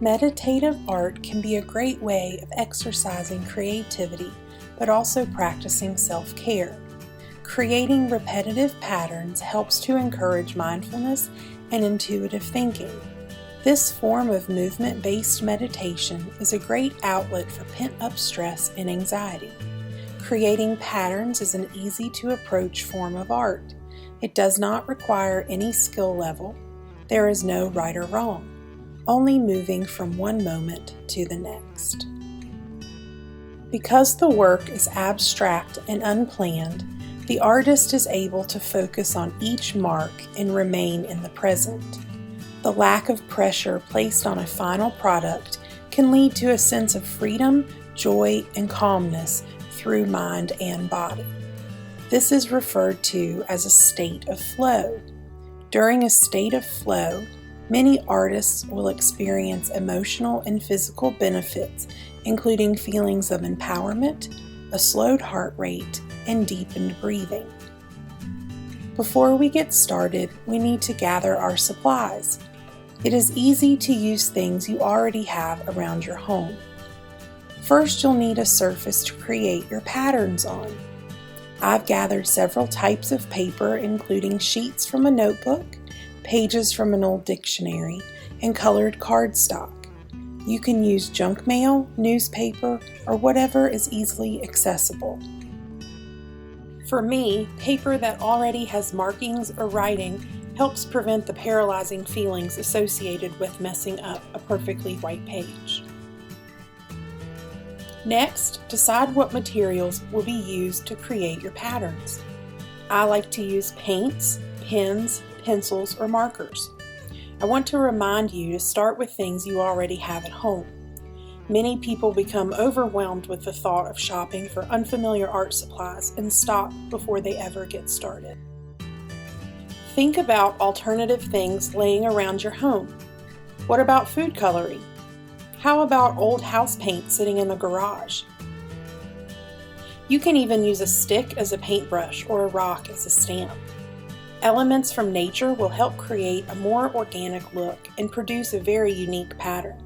Meditative art can be a great way of exercising creativity, but also practicing self-care. Creating repetitive patterns helps to encourage mindfulness and intuitive thinking. This form of movement-based meditation is a great outlet for pent-up stress and anxiety. Creating patterns is an easy-to-approach form of art. It does not require any skill level. There is no right or wrong, only moving from one moment to the next. Because the work is abstract and unplanned, the artist is able to focus on each mark and remain in the present. The lack of pressure placed on a final product can lead to a sense of freedom, joy, and calmness through mind and body. This is referred to as a state of flow. During a state of flow, many artists will experience emotional and physical benefits, including feelings of empowerment, a slowed heart rate, and deepened breathing. Before we get started, we need to gather our supplies. It is easy to use things you already have around your home. First, you'll need a surface to create your patterns on. I've gathered several types of paper, including sheets from a notebook, pages from an old dictionary, and colored cardstock. You can use junk mail, newspaper, or whatever is easily accessible. For me, paper that already has markings or writing helps prevent the paralyzing feelings associated with messing up a perfectly white page. Next, decide what materials will be used to create your patterns. I like to use paints, pens, pencils, or markers. I want to remind you to start with things you already have at home. Many people become overwhelmed with the thought of shopping for unfamiliar art supplies and stop before they ever get started. Think about alternative things laying around your home. What about food coloring? How about old house paint sitting in the garage? You can even use a stick as a paintbrush or a rock as a stamp. Elements from nature will help create a more organic look and produce a very unique pattern.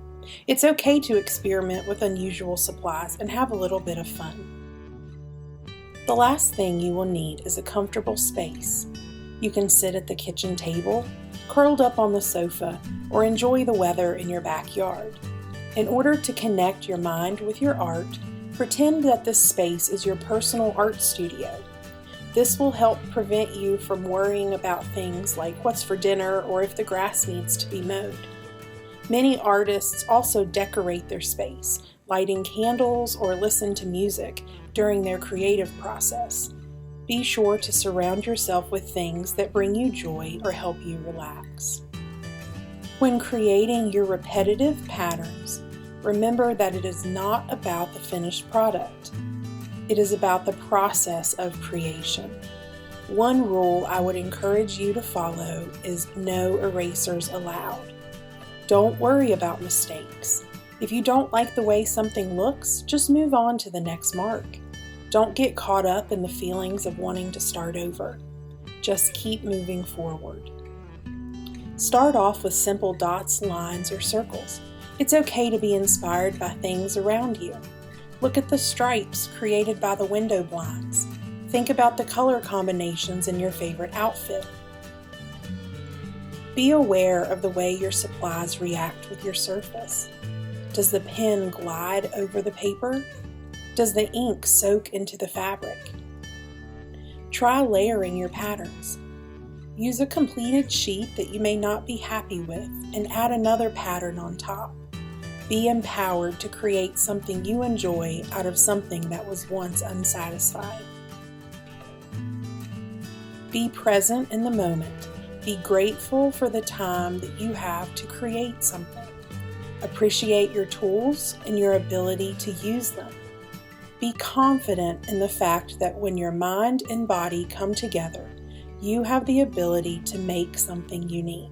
It's okay to experiment with unusual supplies and have a little bit of fun. The last thing you will need is a comfortable space. You can sit at the kitchen table, curled up on the sofa, or enjoy the weather in your backyard. In order to connect your mind with your art, pretend that this space is your personal art studio. This will help prevent you from worrying about things like what's for dinner or if the grass needs to be mowed. Many artists also decorate their space, lighting candles or listen to music during their creative process. Be sure to surround yourself with things that bring you joy or help you relax. When creating your repetitive patterns, remember that it is not about the finished product. It is about the process of creation. One rule I would encourage you to follow is no erasers allowed. Don't worry about mistakes. If you don't like the way something looks, just move on to the next mark. Don't get caught up in the feelings of wanting to start over. Just keep moving forward. Start off with simple dots, lines, or circles. It's okay to be inspired by things around you. Look at the stripes created by the window blinds. Think about the color combinations in your favorite outfit. Be aware of the way your supplies react with your surface. Does the pen glide over the paper? Does the ink soak into the fabric? Try layering your patterns. Use a completed sheet that you may not be happy with and add another pattern on top. Be empowered to create something you enjoy out of something that was once unsatisfied. Be present in the moment. Be grateful for the time that you have to create something. Appreciate your tools and your ability to use them. Be confident in the fact that when your mind and body come together, you have the ability to make something unique.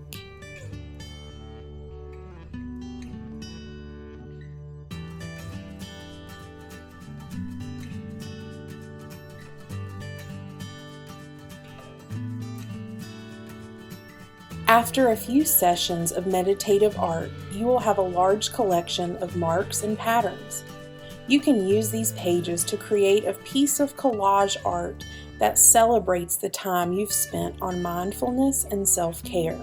After a few sessions of meditative art, you will have a large collection of marks and patterns. You can use these pages to create a piece of collage art that celebrates the time you've spent on mindfulness and self-care.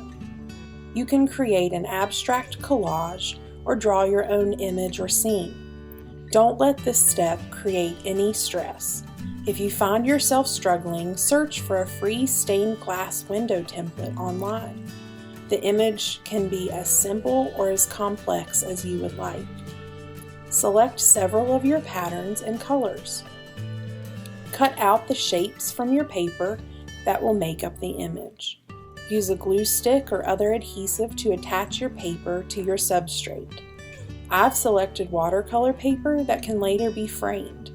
You can create an abstract collage or draw your own image or scene. Don't let this step create any stress. If you find yourself struggling, search for a free stained glass window template online. The image can be as simple or as complex as you would like. Select several of your patterns and colors. Cut out the shapes from your paper that will make up the image. Use a glue stick or other adhesive to attach your paper to your substrate. I've selected watercolor paper that can later be framed,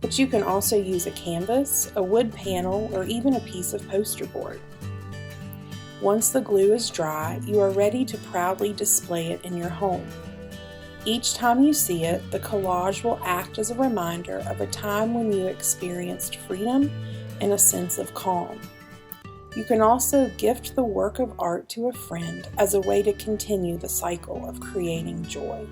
but you can also use a canvas, a wood panel, or even a piece of poster board. Once the glue is dry, you are ready to proudly display it in your home. Each time you see it, the collage will act as a reminder of a time when you experienced freedom and a sense of calm. You can also gift the work of art to a friend as a way to continue the cycle of creating joy.